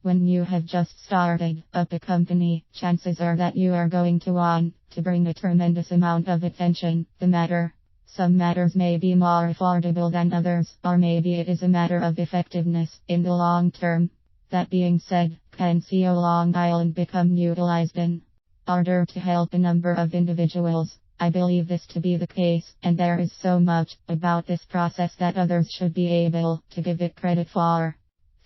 When you have just started up a company, chances are that you are going to want to bring a tremendous amount of attention to the matter. Some matters may be more affordable than others, or maybe it is a matter of effectiveness in the long term. That being said, can SEO Long Island become utilized in order to help a number of individuals? I believe this to be the case, and there is so much about this process that others should be able to give it credit for.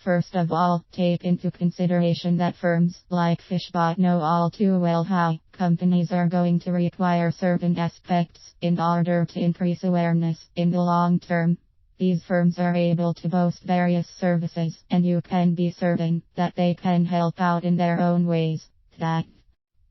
First of all, take into consideration that firms like Fishbot know all too well how companies are going to require certain aspects in order to increase awareness in the long term. These firms are able to boast various services, and you can be certain that they can help out in their own ways. That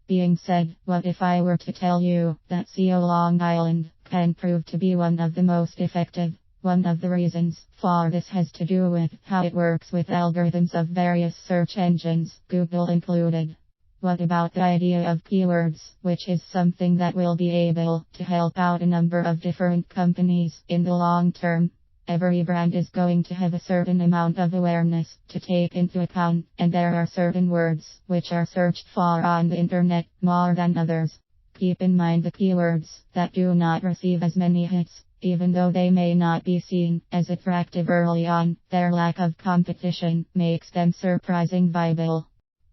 being said, what if I were to tell you that SEO Long Island can prove to be one of the most effective? One of the reasons for this has to do with how it works with algorithms of various search engines, Google included. What about the idea of keywords, which is something that will be able to help out a number of different companies in the long term? Every brand is going to have a certain amount of awareness to take into account, and there are certain words which are searched for on the internet more than others. Keep in mind the keywords that do not receive as many hits, even though they may not be seen as attractive early on, their lack of competition makes them surprising viable.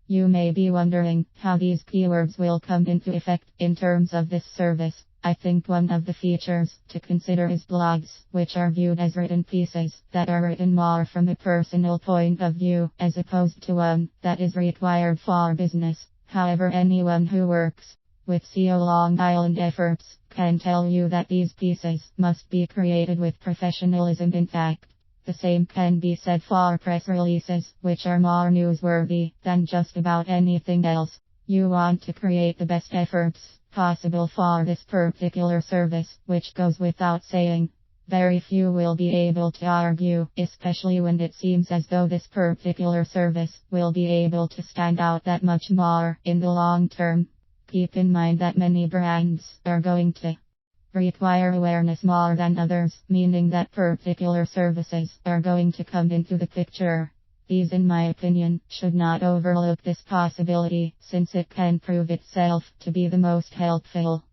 You may be wondering how these keywords will come into effect in terms of this service. I think one of the features to consider is blogs, which are viewed as written pieces that are written more from a personal point of view, as opposed to one that is required for business. However, anyone who works with SEO Long Island efforts can tell you that these pieces must be created with professionalism intact. The same can be said for press releases, which are more newsworthy than just about anything else. You want to create the best efforts possible for this particular service, which goes without saying. Very few will be able to argue, especially when it seems as though this particular service will be able to stand out that much more in the long term. Keep in mind that many brands are going to require awareness more than others, meaning that particular services are going to come into the picture. These, in my opinion, should not overlook this possibility, since it can prove itself to be the most helpful.